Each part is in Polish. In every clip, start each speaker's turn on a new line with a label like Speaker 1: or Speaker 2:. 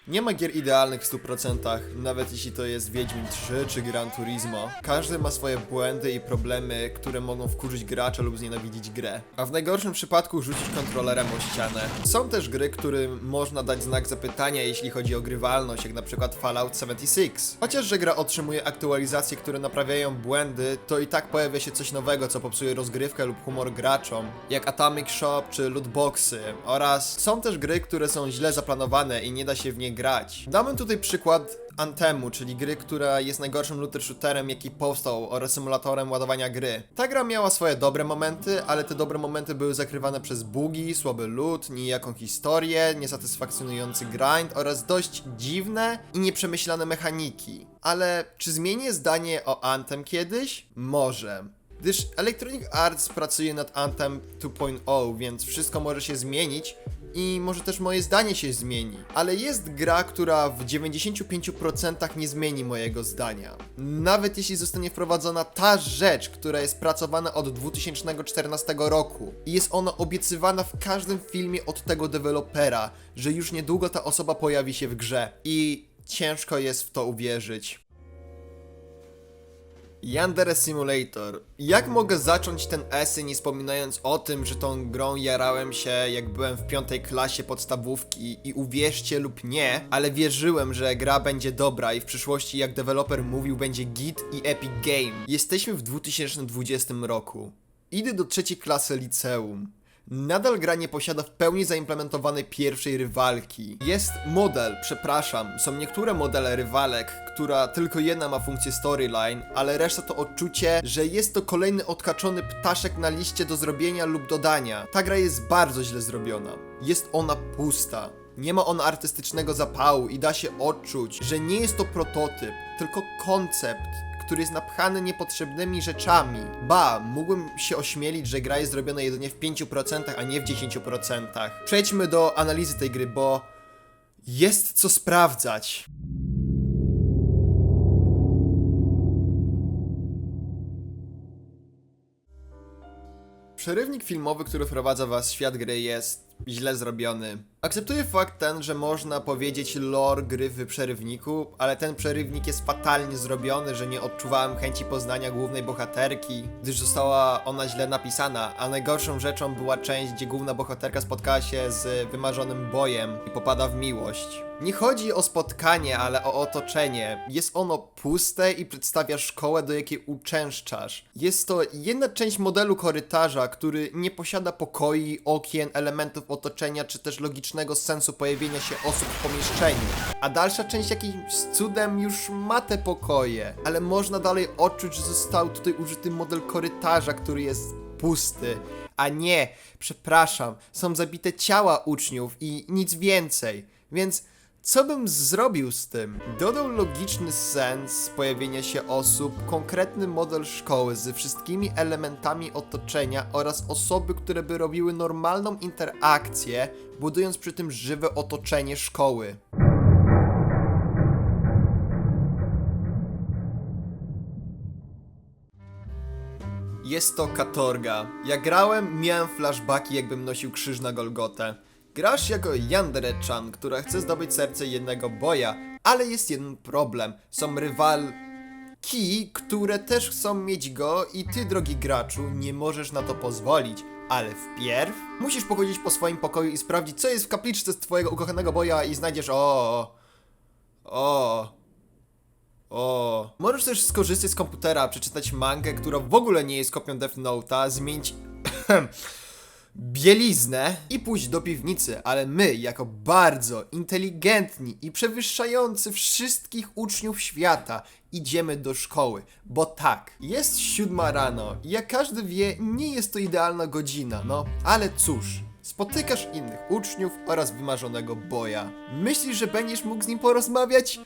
Speaker 1: Nie ma gier idealnych w 100%, nawet jeśli to jest Wiedźmin 3 czy Gran Turismo. Każdy ma swoje błędy i problemy, które mogą wkurzyć gracza lub znienawidzić grę. A w najgorszym przypadku rzucić kontrolerem o ścianę. Są też gry, którym można dać znak zapytania, jeśli chodzi o grywalność, jak na przykład Fallout 76. Chociaż, że gra otrzymuje aktualizacje, które naprawiają błędy, to i tak pojawia się coś nowego, co popsuje rozgrywkę lub humor graczom, jak Atomic Shop czy lootboxy. Oraz są też gry, które są źle zaplanowane i nie da się w nie grać. Damy tutaj przykład Anthemu, czyli gry, która jest najgorszym looter shooterem, jaki powstał, oraz symulatorem ładowania gry. Ta gra miała swoje dobre momenty, ale te dobre momenty były zakrywane przez bugi, słaby loot, nijaką historię, niesatysfakcjonujący grind oraz dość dziwne i nieprzemyślane mechaniki. Ale czy zmienię zdanie o Anthem kiedyś? Może. Gdyż Electronic Arts pracuje nad Anthem 2.0, więc wszystko może się zmienić i może też moje zdanie się zmieni. Ale jest gra, która w 95% nie zmieni mojego zdania. Nawet jeśli zostanie wprowadzona ta rzecz, która jest pracowana od 2014 roku i jest ona obiecywana w każdym filmie od tego dewelopera, że już niedługo ta osoba pojawi się w grze. I ciężko jest w to uwierzyć. Yandere Simulator. Jak mogę zacząć ten esej, nie wspominając o tym, że tą grą jarałem się, jak byłem w 5. klasie podstawówki i uwierzcie lub nie, ale wierzyłem, że gra będzie dobra i w przyszłości, jak deweloper mówił, będzie git i epic game. Jesteśmy w 2020 roku. Idę do 3. klasy liceum. Nadal gra nie posiada w pełni zaimplementowanej pierwszej rywalki. Jest model, są niektóre modele rywalek, która tylko jedna ma funkcję storyline, ale reszta to odczucie, że jest to kolejny odkaczony ptaszek na liście do zrobienia lub dodania. Ta gra jest bardzo źle zrobiona. Jest ona pusta. Nie ma ona artystycznego zapału i da się odczuć, że nie jest to prototyp, tylko koncept, który jest napchany niepotrzebnymi rzeczami. Mógłbym się ośmielić, że gra jest zrobiona jedynie w 5%, a nie w 10%. Przejdźmy do analizy tej gry, bo jest co sprawdzać. Przerywnik filmowy, który wprowadza was w świat gry, jest źle zrobiony. Akceptuję fakt ten, że można powiedzieć lore gry w przerywniku, ale ten przerywnik jest fatalnie zrobiony, że nie odczuwałem chęci poznania głównej bohaterki, gdyż została ona źle napisana, a najgorszą rzeczą była część, gdzie główna bohaterka spotkała się z wymarzonym bojem i popada w miłość. Nie chodzi o spotkanie, ale o otoczenie. Jest ono puste i przedstawia szkołę, do jakiej uczęszczasz. Jest to jedna część modelu korytarza, który nie posiada pokoi, okien, elementów otoczenia, czy też logicznego sensu pojawienia się osób w pomieszczeniu. A dalsza część jakimś cudem już ma te pokoje, ale można dalej odczuć, że został tutaj użyty model korytarza, który jest pusty. A nie, są zabite ciała uczniów i nic więcej. Więc co bym zrobił z tym? Dodał logiczny sens pojawienia się osób, konkretny model szkoły ze wszystkimi elementami otoczenia oraz osoby, które by robiły normalną interakcję, budując przy tym żywe otoczenie szkoły. Jest to katorga. Jak grałem, miałem flashbacki, jakbym nosił krzyż na Golgotę. Grasz jako Yandere-chan, która chce zdobyć serce jednego boja, ale jest jeden problem. Są rywalki, które też chcą mieć go i ty, drogi graczu, nie możesz na to pozwolić. Ale wpierw musisz pochodzić po swoim pokoju i sprawdzić, co jest w kapliczce z twojego ukochanego boja i znajdziesz Możesz też skorzystać z komputera, przeczytać mangę, która w ogóle nie jest kopią Death Note'a, zmienić bieliznę i pójść do piwnicy, ale my, jako bardzo inteligentni i przewyższający wszystkich uczniów świata, idziemy do szkoły, bo tak, jest 7 rano i jak każdy wie, nie jest to idealna godzina, ale cóż. Spotykasz innych uczniów oraz wymarzonego boja. Myślisz, że będziesz mógł z nim porozmawiać?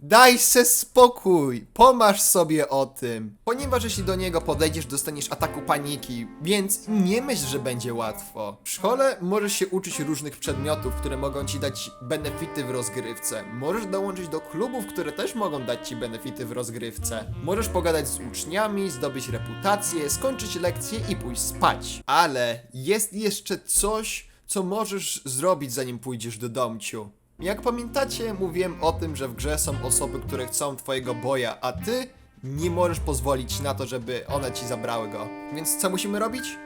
Speaker 1: Daj se spokój, pomasz sobie o tym. Ponieważ jeśli do niego podejdziesz, dostaniesz ataku paniki, więc nie myśl, że będzie łatwo. W szkole możesz się uczyć różnych przedmiotów, które mogą ci dać benefity w rozgrywce. Możesz dołączyć do klubów, które też mogą dać ci benefity w rozgrywce. Możesz pogadać z uczniami, zdobyć reputację, skończyć lekcję i pójść spać. Ale jest jeszcze coś, co możesz zrobić, zanim pójdziesz do domciu. Jak pamiętacie, mówiłem o tym, że w grze są osoby, które chcą twojego boja, a ty nie możesz pozwolić na to, żeby one ci zabrały go. Więc co musimy robić?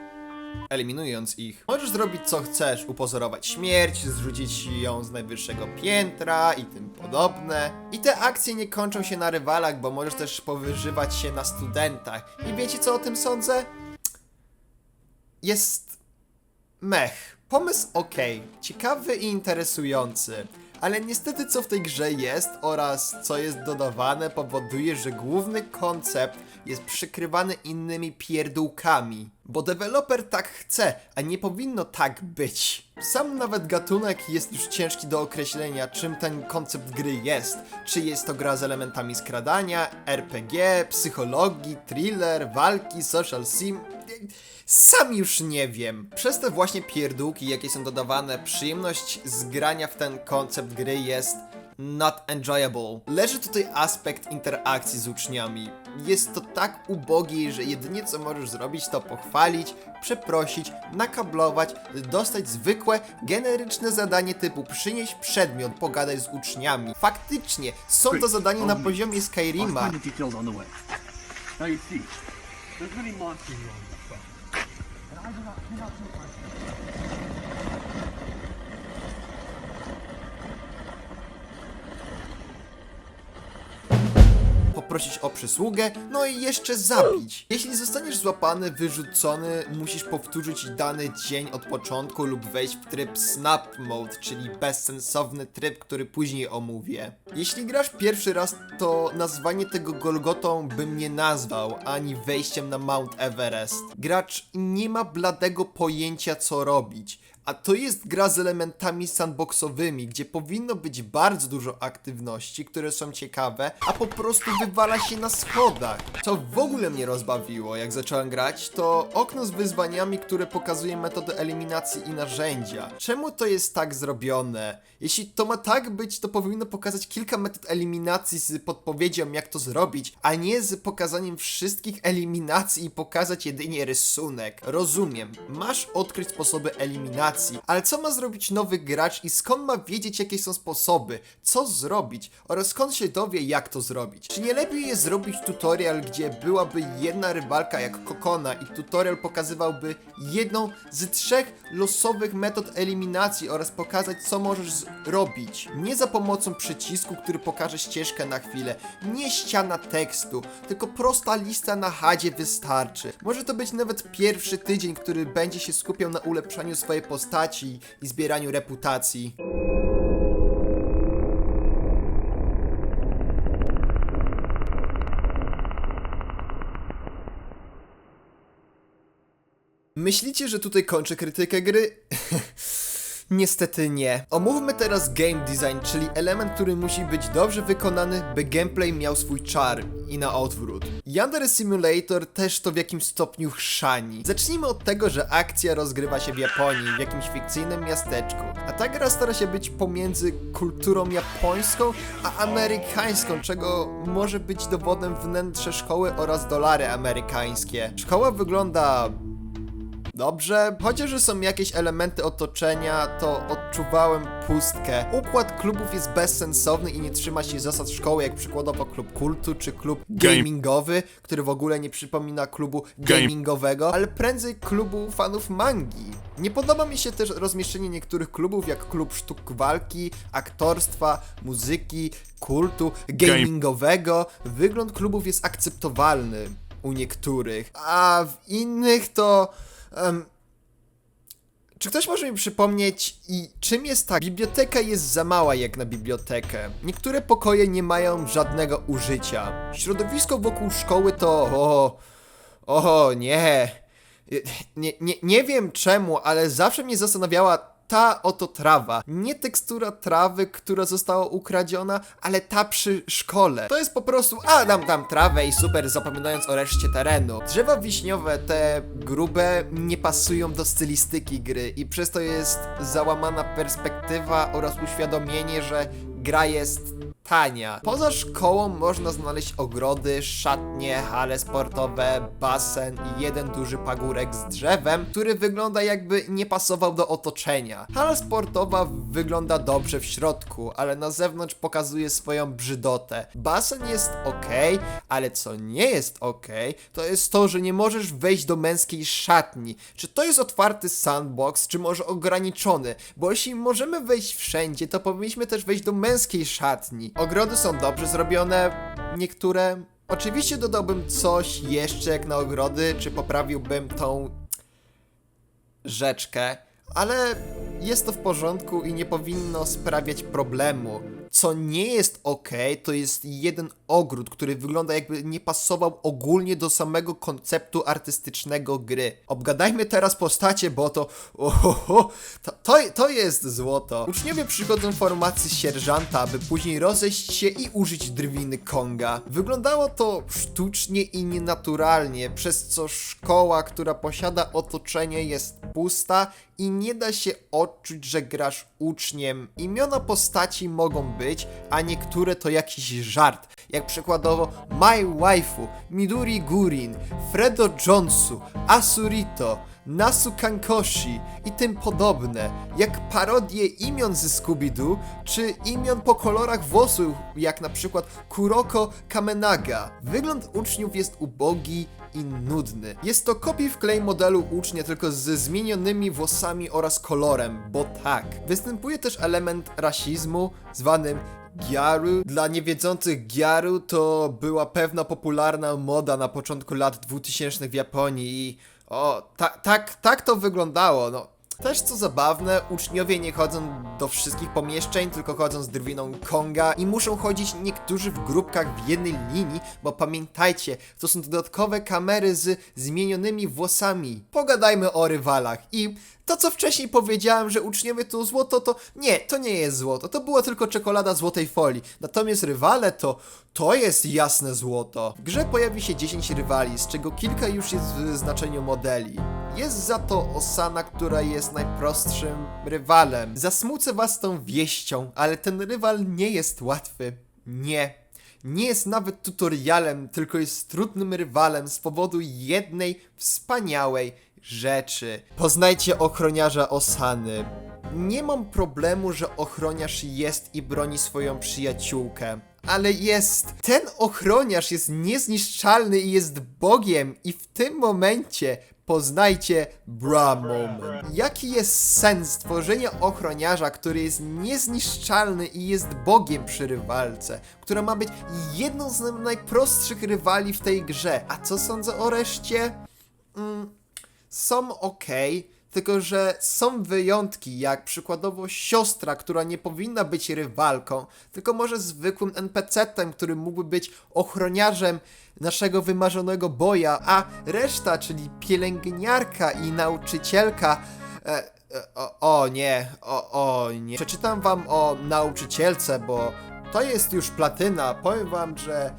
Speaker 1: Eliminując ich. Możesz zrobić co chcesz, upozorować śmierć, zrzucić ją z najwyższego piętra i tym podobne. I te akcje nie kończą się na rywalach, bo możesz też powyżywać się na studentach. I wiecie co o tym sądzę? Jest... mech. Pomysł okej, ciekawy i interesujący. Ale niestety co w tej grze jest oraz co jest dodawane powoduje, że główny koncept jest przykrywany innymi pierdółkami. Bo deweloper tak chce, a nie powinno tak być. Sam nawet gatunek jest już ciężki do określenia, czym ten koncept gry jest. Czy jest to gra z elementami skradania, RPG, psychologii, thriller, walki, social sim... Sam już nie wiem. Przez te właśnie pierdółki, jakie są dodawane, przyjemność z grania w ten koncept gry jest not enjoyable. Leży tutaj aspekt interakcji z uczniami. Jest to tak ubogie, że jedynie co możesz zrobić to pochwalić, przeprosić, nakablować, dostać zwykłe, generyczne zadanie typu przynieś przedmiot, pogadaj z uczniami. Faktycznie, są to zadania na poziomie Skyrima. Poprosić o przysługę, no i jeszcze zabić. Jeśli zostaniesz złapany, wyrzucony, musisz powtórzyć dany dzień od początku lub wejść w tryb Snap Mode, czyli bezsensowny tryb, który później omówię. Jeśli grasz pierwszy raz, to nazwanie tego Golgotą bym nie nazwał, ani wejściem na Mount Everest. Gracz nie ma bladego pojęcia co robić. A to jest gra z elementami sandboxowymi, gdzie powinno być bardzo dużo aktywności, które są ciekawe, a po prostu wywala się na schodach. Co w ogóle mnie rozbawiło, jak zacząłem grać, to okno z wyzwaniami, które pokazuje metody eliminacji i narzędzia. Czemu to jest tak zrobione? Jeśli to ma tak być, to powinno pokazać kilka metod eliminacji z podpowiedzią, jak to zrobić, a nie z pokazaniem wszystkich eliminacji i pokazać jedynie rysunek. Rozumiem, masz odkryć sposoby eliminacji, ale co ma zrobić nowy gracz i skąd ma wiedzieć, jakie są sposoby, co zrobić oraz skąd się dowie, jak to zrobić? Czy nie lepiej jest zrobić tutorial, gdzie byłaby jedna rywalka jak Kokona i tutorial pokazywałby jedną z 3 losowych metod eliminacji oraz pokazać, co możesz zrobić? Nie za pomocą przycisku, który pokaże ścieżkę na chwilę, nie ściana tekstu, tylko prosta lista na chadzie wystarczy. Może to być nawet pierwszy tydzień, który będzie się skupiał na ulepszaniu swojej postaci i zbieraniu reputacji. Myślicie, że tutaj kończę krytykę gry? Niestety nie. Omówmy teraz game design, czyli element, który musi być dobrze wykonany, by gameplay miał swój czar i na odwrót. Yandere Simulator też to w jakimś stopniu chrzani. Zacznijmy od tego, że akcja rozgrywa się w Japonii, w jakimś fikcyjnym miasteczku, a ta gra stara się być pomiędzy kulturą japońską a amerykańską, czego może być dowodem wnętrze szkoły oraz dolary amerykańskie. Szkoła wygląda dobrze, chociaż są jakieś elementy otoczenia, to odczuwałem pustkę. Układ klubów jest bezsensowny i nie trzyma się zasad szkoły, jak przykładowo klub kultu czy klub gamingowy, który w ogóle nie przypomina klubu gamingowego, ale prędzej klubu fanów mangi. Nie podoba mi się też rozmieszczenie niektórych klubów, jak klub sztuk walki, aktorstwa, muzyki, kultu, gamingowego. Wygląd klubów jest akceptowalny u niektórych, a w innych to... Czy ktoś może mi przypomnieć, i czym jest tak? Biblioteka jest za mała jak na bibliotekę. Niektóre pokoje nie mają żadnego użycia. Środowisko wokół szkoły to... Nie wiem czemu, ale zawsze mnie zastanawiała ta oto trawa. Nie tekstura trawy, która została ukradziona, ale ta przy szkole. To jest po prostu, dam tam trawę i super, zapominając o reszcie terenu. Drzewa wiśniowe, te grube, nie pasują do stylistyki gry i przez to jest załamana perspektywa oraz uświadomienie, że gra jest tania. Poza szkołą można znaleźć ogrody, szatnie, hale sportowe, basen i jeden duży pagórek z drzewem, który wygląda jakby nie pasował do otoczenia. Hala sportowa wygląda dobrze w środku, ale na zewnątrz pokazuje swoją brzydotę. Basen jest ok, ale co nie jest ok, to jest to, że nie możesz wejść do męskiej szatni. Czy to jest otwarty sandbox, czy może ograniczony? Bo jeśli możemy wejść wszędzie, to powinniśmy też wejść do męskiej szatni. Ogrody są dobrze zrobione, niektóre. Oczywiście dodałbym coś jeszcze jak na ogrody, czy poprawiłbym tą rzeczkę, ale jest to w porządku i nie powinno sprawiać problemu. Co nie jest ok, to jest jeden ogród, który wygląda jakby nie pasował ogólnie do samego konceptu artystycznego gry. Obgadajmy teraz postacie, bo to jest złoto. Uczniowie przychodzą w formacji sierżanta, aby później rozejść się i użyć drwiny Konga. Wyglądało to sztucznie i nienaturalnie, przez co szkoła, która posiada otoczenie, jest pusta i nie da się odczuć, że grasz uczniem. Imiona postaci mogą być, a niektóre to jakiś żart, jak przykładowo My Waifu, Midori Gurin, Fredo Jonsu, Asurito, Nasu Kankoshi i tym podobne, jak parodie imion ze Scooby-Doo, czy imion po kolorach włosów, jak na przykład Kuroko Kamenaga. Wygląd uczniów jest ubogi i nudny. Jest to kopiuj wklej modelu ucznia, tylko ze zmienionymi włosami oraz kolorem, bo tak. Występuje też element rasizmu, zwanym Gyaru. Dla niewiedzących, Gyaru to była pewna popularna moda na początku lat 2000 w Japonii i tak to wyglądało, no. Też co zabawne, uczniowie nie chodzą do wszystkich pomieszczeń, tylko chodzą z drwiną Konga i muszą chodzić niektórzy w grupkach w jednej linii, bo pamiętajcie, to są dodatkowe kamery z zmienionymi włosami. Pogadajmy o rywalach i to, co wcześniej powiedziałem, że uczniowie to złoto, to nie jest złoto, to była tylko czekolada złotej folii. Natomiast rywale to jest jasne złoto. W grze pojawi się 10 rywali, z czego kilka już jest w znaczeniu modeli. Jest za to Osana, która jest najprostszym rywalem. Zasmucę was tą wieścią, ale ten rywal nie jest łatwy. Nie jest nawet tutorialem, tylko jest trudnym rywalem z powodu jednej wspaniałej rzeczy. Poznajcie ochroniarza Osany. Nie mam problemu, że ochroniarz jest i broni swoją przyjaciółkę. Ale ten ochroniarz jest niezniszczalny i jest Bogiem i w tym momencie poznajcie bra moment. Jaki jest sens stworzenia ochroniarza, który jest niezniszczalny i jest Bogiem przy rywalce, która ma być jedną z najprostszych rywali w tej grze? A co sądzę o reszcie? Są okej, tylko że są wyjątki, jak przykładowo siostra, która nie powinna być rywalką, tylko może zwykłym NPC-tem, który mógłby być ochroniarzem naszego wymarzonego boja, a reszta, czyli pielęgniarka i nauczycielka, o nie. Przeczytam wam o nauczycielce, bo to jest już platyna. Powiem wam, że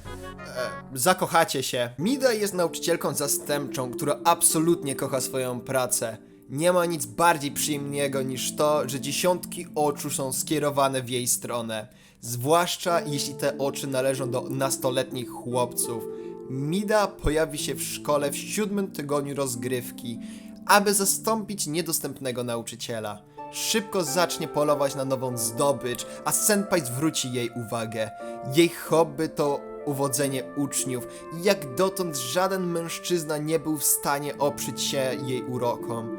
Speaker 1: zakochacie się. Mida jest nauczycielką zastępczą, która absolutnie kocha swoją pracę. Nie ma nic bardziej przyjemnego niż to, że dziesiątki oczu są skierowane w jej stronę. Zwłaszcza jeśli te oczy należą do nastoletnich chłopców. Mida pojawi się w szkole w 7. tygodniu rozgrywki, aby zastąpić niedostępnego nauczyciela. Szybko zacznie polować na nową zdobycz, a senpai zwróci jej uwagę. Jej hobby to uwodzenie uczniów i jak dotąd żaden mężczyzna nie był w stanie oprzeć się jej urokom.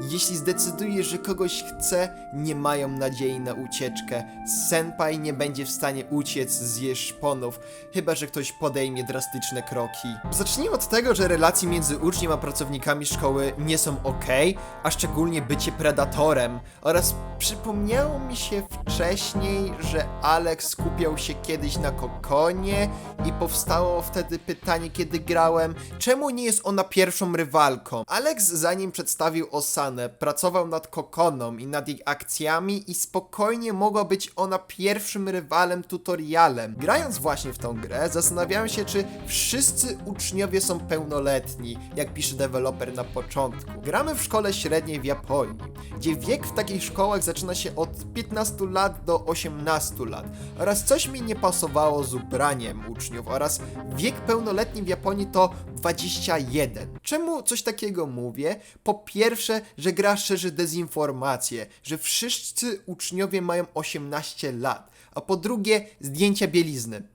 Speaker 1: Jeśli zdecyduje, że kogoś chce, nie mają nadziei na ucieczkę. Senpai nie będzie w stanie uciec z jej szponów, chyba że ktoś podejmie drastyczne kroki. Zacznijmy od tego, że relacje między uczniem a pracownikami szkoły nie są okej, a szczególnie bycie predatorem. Oraz przypomniało mi się wcześniej, że Alex skupiał się kiedyś na Kokonie i powstało wtedy pytanie, kiedy grałem, czemu nie jest ona pierwszą rywalką? Alex zanim przedstawił Osanę, napisane, pracował nad Kokoną i nad jej akcjami i spokojnie mogła być ona pierwszym rywalem tutorialem. Grając właśnie w tą grę, zastanawiałem się, czy wszyscy uczniowie są pełnoletni, jak pisze deweloper na początku. Gramy w szkole średniej w Japonii, gdzie wiek w takich szkołach zaczyna się od 15 lat do 18 lat oraz coś mi nie pasowało z ubraniem uczniów oraz wiek pełnoletni w Japonii to 21. Czemu coś takiego mówię? Po pierwsze, że gra szerzy dezinformację, że wszyscy uczniowie mają 18 lat, a po drugie zdjęcia bielizny.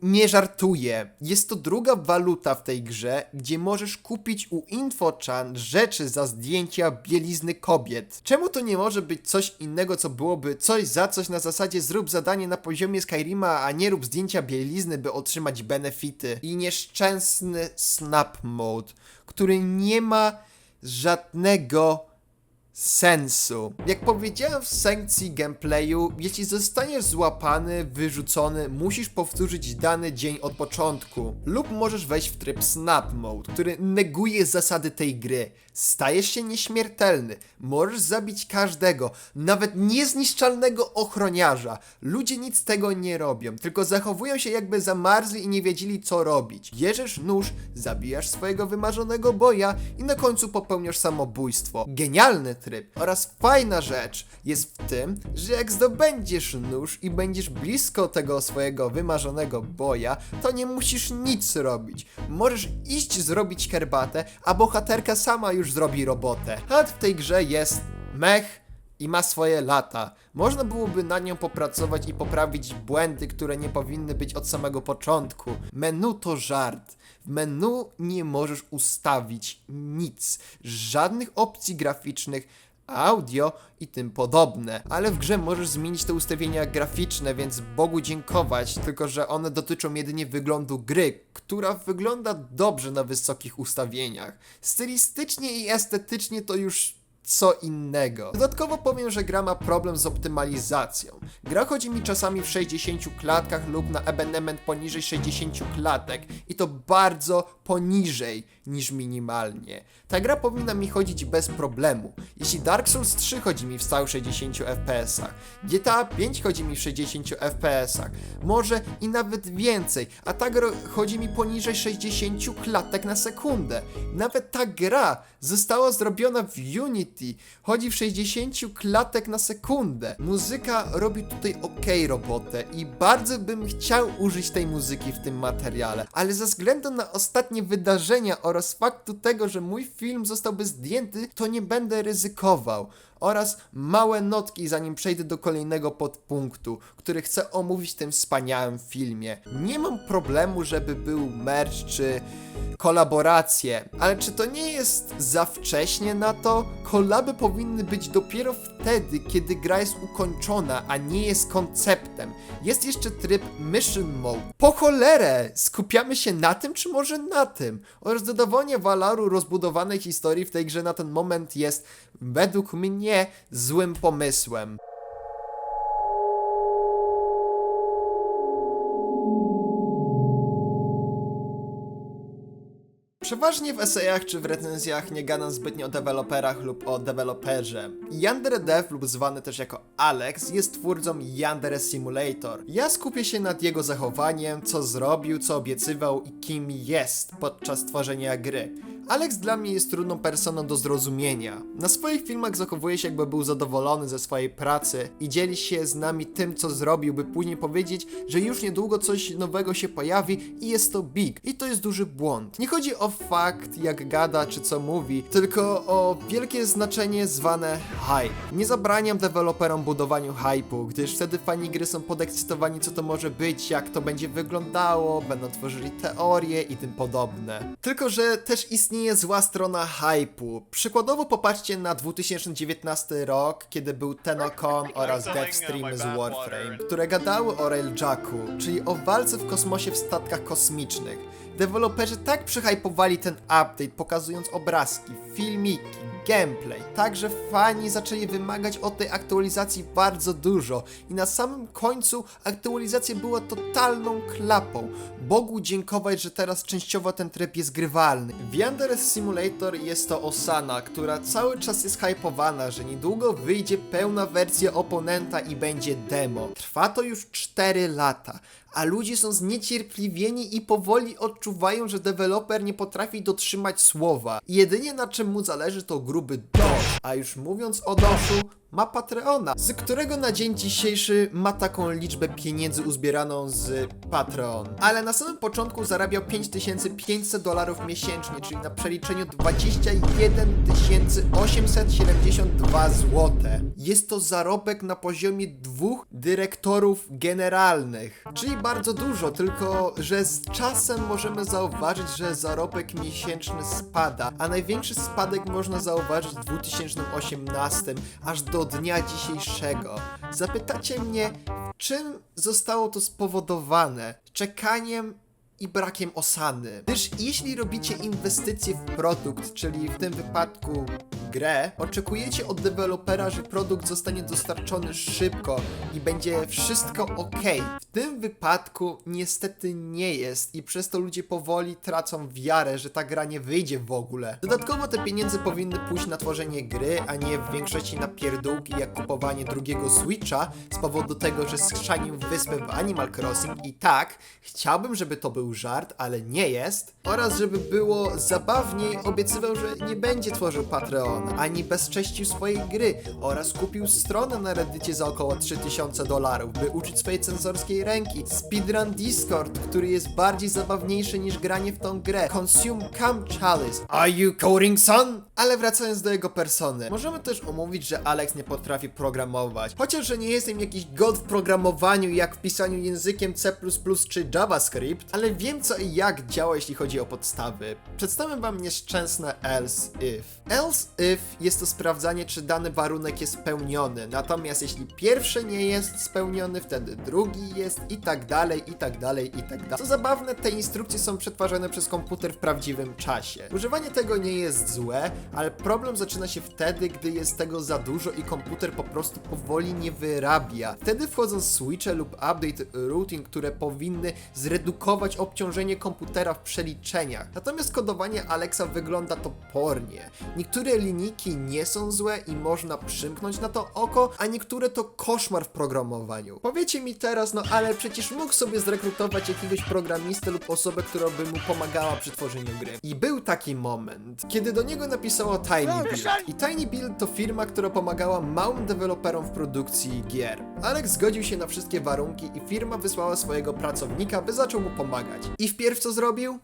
Speaker 1: Nie żartuję. Jest to druga waluta w tej grze, gdzie możesz kupić u InfoChan rzeczy za zdjęcia bielizny kobiet. Czemu to nie może być coś innego, co byłoby coś za coś na zasadzie zrób zadanie na poziomie Skyrima, a nie rób zdjęcia bielizny, by otrzymać benefity? I nieszczęsny Snap Mode, który nie ma żadnego sensu. Jak powiedziałem w sekcji gameplayu, jeśli zostaniesz złapany, wyrzucony, musisz powtórzyć dany dzień od początku. Lub możesz wejść w tryb Snap Mode, który neguje zasady tej gry. Stajesz się nieśmiertelny, możesz zabić każdego, nawet niezniszczalnego ochroniarza. Ludzie nic z tego nie robią, tylko zachowują się jakby zamarzli i nie wiedzieli co robić. Bierzesz nóż, zabijasz swojego wymarzonego boja i na końcu popełniasz samobójstwo. Genialny tryb oraz fajna rzecz jest w tym, że jak zdobędziesz nóż i będziesz blisko tego swojego wymarzonego boja, to nie musisz nic robić. Możesz iść zrobić herbatę, a bohaterka sama już zrobi robotę. A w tej grze jest mech i ma swoje lata. Można byłoby nad nią popracować i poprawić błędy, które nie powinny być od samego początku. Menu to żart. W menu nie możesz ustawić nic. Żadnych opcji graficznych, audio i tym podobne. Ale w grze możesz zmienić te ustawienia graficzne, więc Bogu dziękować, tylko że one dotyczą jedynie wyglądu gry, która wygląda dobrze na wysokich ustawieniach. Stylistycznie i estetycznie to już co innego. Dodatkowo powiem, że gra ma problem z optymalizacją. Gra chodzi mi czasami w 60 klatkach lub na ebenement poniżej 60 klatek i to bardzo poniżej niż minimalnie. Ta gra powinna mi chodzić bez problemu. Jeśli Dark Souls 3 chodzi mi w stałych 60 FPS-ach, GTA 5 chodzi mi w 60 FPS-ach, może i nawet więcej, a ta gra chodzi mi poniżej 60 klatek na sekundę. Nawet ta gra została zrobiona w Unity, chodzi w 60 klatek na sekundę. Muzyka robi tutaj robotę i bardzo bym chciał użyć tej muzyki w tym materiale, ale ze względu na ostatnie wydarzenia oraz faktu tego, że mój film zostałby zdjęty, to nie będę ryzykował. Oraz małe notki, zanim przejdę do kolejnego podpunktu, który chcę omówić w tym wspaniałym filmie. Nie mam problemu, żeby był merch czy kolaboracje, ale czy to nie jest za wcześnie na to? Kolaby powinny być dopiero wtedy, kiedy gra jest ukończona, a nie jest konceptem. Jest jeszcze tryb Mission Mode. Po cholerę! Skupiamy się na tym, czy może na tym? Oraz dodawanie waloru rozbudowanej historii w tej grze na ten moment jest według mnie złym pomysłem. Przeważnie w esejach czy w recenzjach nie gadam zbytnio o deweloperach lub o deweloperze. Yandere Dev, lub zwany też jako Alex, jest twórcą Yandere Simulator. Ja skupię się nad jego zachowaniem, co zrobił, co obiecywał i kim jest podczas tworzenia gry. Alex dla mnie jest trudną personą do zrozumienia. Na swoich filmach zachowuje się, jakby był zadowolony ze swojej pracy i dzieli się z nami tym, co zrobił, by później powiedzieć, że już niedługo coś nowego się pojawi i jest to big. I to jest duży błąd. Nie chodzi o fakt, jak gada czy co mówi, tylko o wielkie znaczenie zwane hype. Nie zabraniam deweloperom budowaniu hype'u, gdyż wtedy fani gry są podekscytowani, co to może być, jak to będzie wyglądało, będą tworzyli teorie i tym podobne. Tylko że też istnieje zła strona hype'u. Przykładowo popatrzcie na 2019 rok, kiedy był TennoCon oraz Deathstream z Warframe, które gadały o Railjacku, czyli o walce w kosmosie w statkach kosmicznych. Deweloperzy tak przyhypowali ten update, pokazując obrazki, filmiki, gameplay. Także fani zaczęli wymagać od tej aktualizacji bardzo dużo i na samym końcu aktualizacja była totalną klapą. Bogu dziękować, że teraz częściowo ten tryb jest grywalny. W Yandere Simulator jest to Osana, która cały czas jest hypowana, że niedługo wyjdzie pełna wersja oponenta i będzie demo. Trwa to już 4 lata. A ludzie są zniecierpliwieni i powoli odczuwają, że deweloper nie potrafi dotrzymać słowa. Jedynie na czym mu zależy to gruby dosz. A już mówiąc o doszu, ma Patreona, z którego na dzień dzisiejszy ma taką liczbę pieniędzy uzbieraną z Patreon. Ale na samym początku zarabiał $5500 miesięcznie, czyli na przeliczeniu 21 872 zł. Jest to zarobek na poziomie 2 dyrektorów generalnych, czyli bardzo dużo, tylko że z czasem możemy zauważyć, że zarobek miesięczny spada, a największy spadek można zauważyć w 2018, aż do dnia dzisiejszego. Zapytacie mnie, czym zostało to spowodowane? Czekaniem i brakiem osany. Gdyż jeśli robicie inwestycje w produkt, czyli w tym wypadku grę, oczekujecie od dewelopera, że produkt zostanie dostarczony szybko i będzie wszystko ok. W tym wypadku niestety nie jest i przez to ludzie powoli tracą wiarę, że ta gra nie wyjdzie w ogóle. Dodatkowo te pieniądze powinny pójść na tworzenie gry, a nie w większości na pierdółki jak kupowanie drugiego Switcha z powodu tego, że schrzanił wyspę w Animal Crossing i tak, chciałbym, żeby to był żart, ale nie jest. Oraz żeby było zabawniej, obiecywał, że nie będzie tworzył Patreon, ani bezcześcił swojej gry oraz kupił stronę na Reddicie za około $3000, by uczyć swojej cenzorskiej ręki. Speedrun Discord, który jest bardziej zabawniejszy niż granie w tą grę. Consume Cam Chalice. Are you coding, son? Ale wracając do jego persony, możemy też omówić, że Alex nie potrafi programować. Chociaż, że nie jestem jakiś god w programowaniu jak w pisaniu językiem C++ czy JavaScript, ale wiem co i jak działa, jeśli chodzi o podstawy. Przedstawię wam nieszczęsne else if. Else if jest to sprawdzanie, czy dany warunek jest spełniony, natomiast jeśli pierwszy nie jest spełniony, wtedy drugi jest i tak dalej, i tak dalej, i tak dalej. Co zabawne, te instrukcje są przetwarzane przez komputer w prawdziwym czasie. Używanie tego nie jest złe, ale problem zaczyna się wtedy, gdy jest tego za dużo i komputer po prostu powoli nie wyrabia. Wtedy wchodzą switche lub update routine, które powinny zredukować obciążenie komputera w przeliczeniach. Natomiast kodowanie Alexa wygląda topornie. Niektóre linijki nie są złe i można przymknąć na to oko, a niektóre to koszmar w programowaniu. Powiecie mi teraz, no ale przecież mógł sobie zrekrutować jakiegoś programistę lub osobę, która by mu pomagała przy tworzeniu gry. I był taki moment, kiedy do niego napisało Tiny Build. I Tiny Build to firma, która pomagała małym deweloperom w produkcji gier. Alex zgodził się na wszystkie warunki i firma wysłała swojego pracownika, by zaczął mu pomagać. I wpierw co zrobił?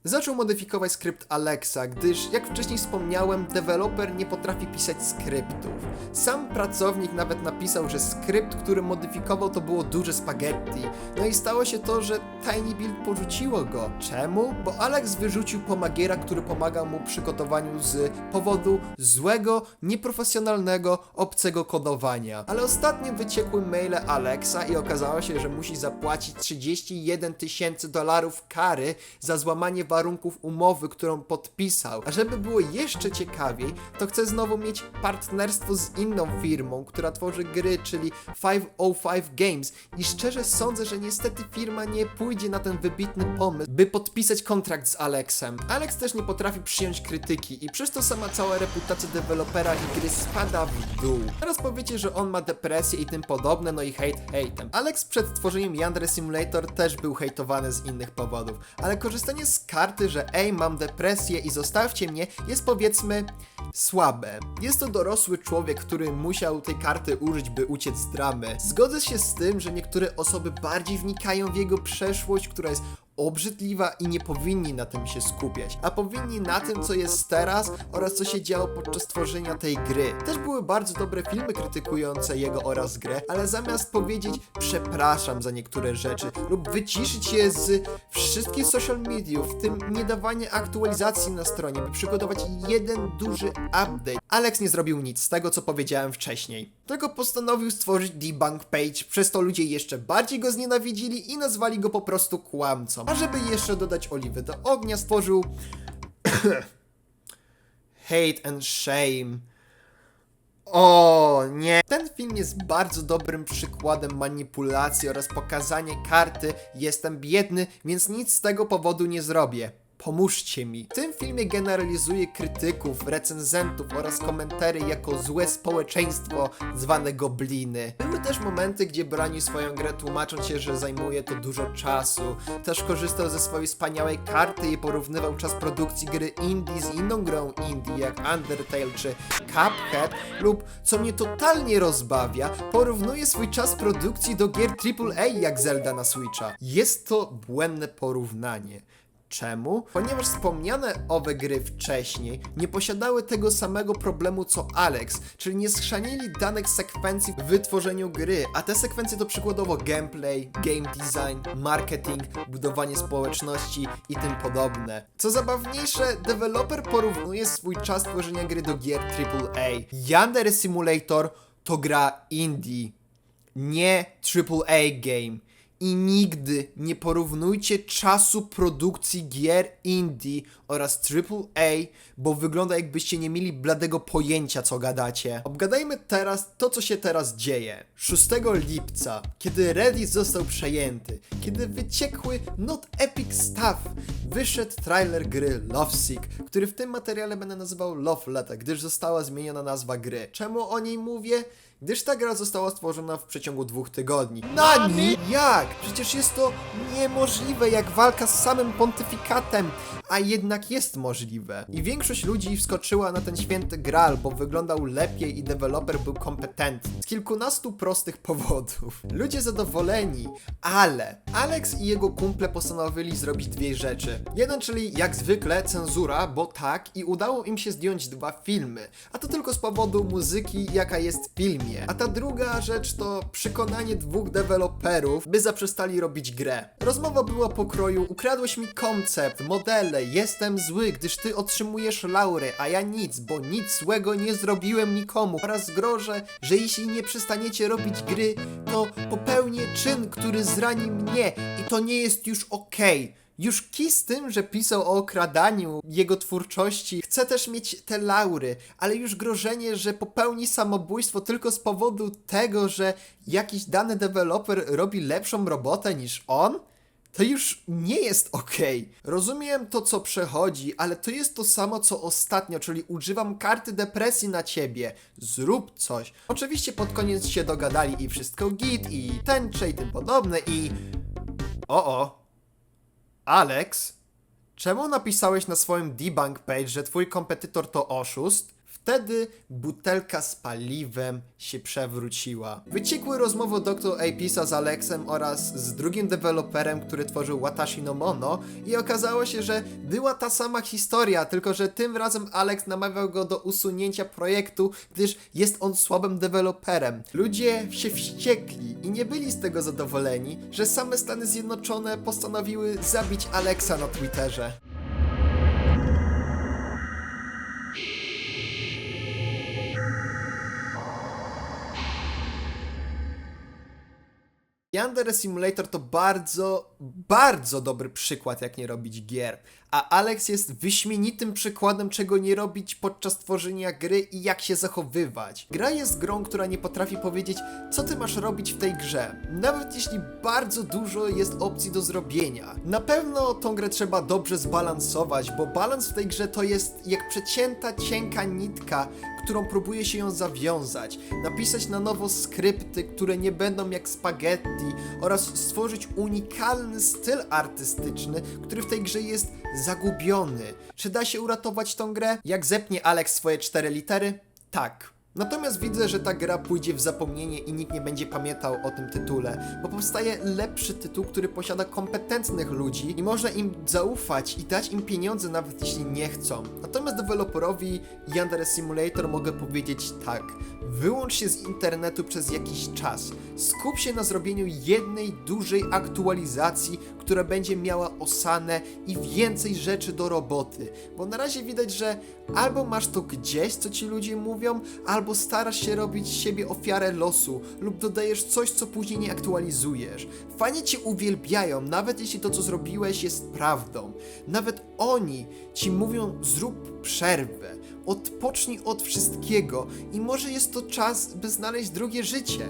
Speaker 1: Zaczął modyfikować skrypt Alexa, gdyż, jak wcześniej wspomniałem, deweloper nie potrafi pisać skryptów. Sam pracownik nawet napisał, że skrypt, który modyfikował, to było duże spaghetti. No i stało się to, że Tiny Build porzuciło go. Czemu? Bo Alex wyrzucił pomagiera, który pomagał mu przy kodowaniu z powodu złego, nieprofesjonalnego, obcego kodowania. Ale ostatnio wyciekły maile Alexa i okazało się, że musi zapłacić $31,000 kary za złamanie warunków umowy, którą podpisał. A żeby było jeszcze ciekawiej, to chce znowu mieć partnerstwo z inną firmą, która tworzy gry, czyli 505 Games. I szczerze sądzę, że niestety firma nie pójdzie na ten wybitny pomysł, by podpisać kontrakt z Alexem. Alex też nie potrafi przyjąć krytyki i przez to sama cała reputacja dewelopera i gry spada w dół. Teraz powiecie, że on ma depresję i tym podobne, no i hejtem. Alex przed tworzeniem Yandere Simulator też był hejtowany z innych powodów, ale korzystanie z karty, że ej, mam depresję i zostawcie mnie, jest powiedzmy słabe. Jest to dorosły człowiek, który musiał tej karty użyć, by uciec z dramy. Zgodzę się z tym, że niektóre osoby bardziej wnikają w jego przeszłość, która jest obrzydliwa i nie powinni na tym się skupiać, a powinni na tym, co jest teraz oraz co się działo podczas tworzenia tej gry. Też były bardzo dobre filmy krytykujące jego oraz grę, ale zamiast powiedzieć przepraszam za niektóre rzeczy lub wyciszyć się z wszystkich social mediów, w tym nie dawanie aktualizacji na stronie, by przygotować jeden duży update, Alex nie zrobił nic z tego, co powiedziałem wcześniej. Tylko postanowił stworzyć debunk page, przez to ludzie jeszcze bardziej go znienawidzili i nazwali go po prostu kłamcą. A żeby jeszcze dodać oliwy do ognia, stworzył Hate and Shame. O nie. Ten film jest bardzo dobrym przykładem manipulacji oraz pokazania karty jestem biedny, więc nic z tego powodu nie zrobię. Pomóżcie mi. W tym filmie generalizuje krytyków, recenzentów oraz komentarzy jako złe społeczeństwo zwane gobliny. Były też momenty, gdzie bronił swoją grę, tłumacząc się, że zajmuje to dużo czasu. Też korzystał ze swojej wspaniałej karty i porównywał czas produkcji gry indie z inną grą indie jak Undertale czy Cuphead lub, co mnie totalnie rozbawia, porównuje swój czas produkcji do gier AAA jak Zelda na Switcha. Jest to błędne porównanie. Czemu? Ponieważ wspomniane owe gry wcześniej nie posiadały tego samego problemu co Alex, czyli nie schrzanili danych sekwencji w wytworzeniu gry, a te sekwencje to przykładowo gameplay, game design, marketing, budowanie społeczności i tym podobne. Co zabawniejsze, deweloper porównuje swój czas tworzenia gry do gier AAA. Yandere Simulator to gra indie, nie AAA game. I nigdy nie porównujcie czasu produkcji gier indie oraz AAA, bo wygląda jakbyście nie mieli bladego pojęcia co gadacie. Obgadajmy teraz to, co się teraz dzieje. 6 lipca, kiedy Reddit został przejęty, kiedy wyciekły not epic stuff, wyszedł trailer gry Lovesick, który w tym materiale będę nazywał Love Letter, gdyż została zmieniona nazwa gry. Czemu o niej mówię? Gdyż ta gra została stworzona w przeciągu 2 tygodni. Nani? Jak? Przecież jest to niemożliwe, jak walka z samym pontyfikatem, a jednak jest możliwe. I większość ludzi wskoczyła na ten święty graal, bo wyglądał lepiej i deweloper był kompetentny. Z kilkunastu prostych powodów. Ludzie zadowoleni, ale Alex i jego kumple postanowili zrobić dwie rzeczy. Jeden, czyli jak zwykle cenzura, bo tak, i udało im się zdjąć 2 filmy. A to tylko z powodu muzyki, jaka jest w filmie. A ta druga rzecz to przekonanie 2 deweloperów, by zaprzestali robić grę. Rozmowa była pokroju, ukradłeś mi koncept, modele, jestem zły, gdyż ty otrzymujesz laurę, a ja nic, bo nic złego nie zrobiłem nikomu. Oraz grożę, że jeśli nie przestaniecie robić gry, to popełnię czyn, który zrani mnie i to nie jest już okej. Już kij z tym, że pisał o okradaniu jego twórczości, chce też mieć te laury, ale już grożenie, że popełni samobójstwo tylko z powodu tego, że jakiś dany deweloper robi lepszą robotę niż on? To już nie jest okej. Rozumiem to, co przechodzi, ale to jest to samo, co ostatnio, czyli używam karty depresji na ciebie. Zrób coś. Oczywiście pod koniec się dogadali i wszystko git, i tęcze, i tym podobne, i... Alex, czemu napisałeś na swoim debunk page, że twój kompetytor to oszust? Wtedy butelka z paliwem się przewróciła. Wyciekły rozmowy Dr. Apisa z Alexem oraz z drugim deweloperem, który tworzył Watashi no Mono i okazało się, że była ta sama historia, tylko że tym razem Alex namawiał go do usunięcia projektu, gdyż jest on słabym deweloperem. Ludzie się wściekli i nie byli z tego zadowoleni, że same Stany Zjednoczone postanowiły zabić Alexa na Twitterze. Yandere Simulator to bardzo dobry przykład, jak nie robić gier, a Alex jest wyśmienitym przykładem, czego nie robić podczas tworzenia gry i jak się zachowywać. Gra jest grą, która nie potrafi powiedzieć, co ty masz robić w tej grze, nawet jeśli bardzo dużo jest opcji do zrobienia. Na pewno tą grę trzeba dobrze zbalansować, bo balans w tej grze to jest jak przecięta, cienka nitka, którą próbuje się ją zawiązać, napisać na nowo skrypty, które nie będą jak spaghetti oraz stworzyć unikalny styl artystyczny, który w tej grze jest zagubiony. Czy da się uratować tą grę? Jak zepnie Alex swoje 4 litery? Tak. Natomiast widzę, że ta gra pójdzie w zapomnienie i nikt nie będzie pamiętał o tym tytule, bo powstaje lepszy tytuł, który posiada kompetentnych ludzi i można im zaufać i dać im pieniądze nawet jeśli nie chcą. Natomiast deweloperowi Yandere Simulator mogę powiedzieć tak: wyłącz się z internetu przez jakiś czas, skup się na zrobieniu jednej dużej aktualizacji, która będzie miała osanę i więcej rzeczy do roboty, bo na razie widać, że albo masz to gdzieś, co ci ludzie mówią, albo starasz się robić z siebie ofiarę losu lub dodajesz coś, co później nie aktualizujesz. Fani cię uwielbiają, nawet jeśli to, co zrobiłeś, jest prawdą. Nawet oni ci mówią, zrób przerwę. Odpocznij od wszystkiego i może jest to czas, by znaleźć drugie życie.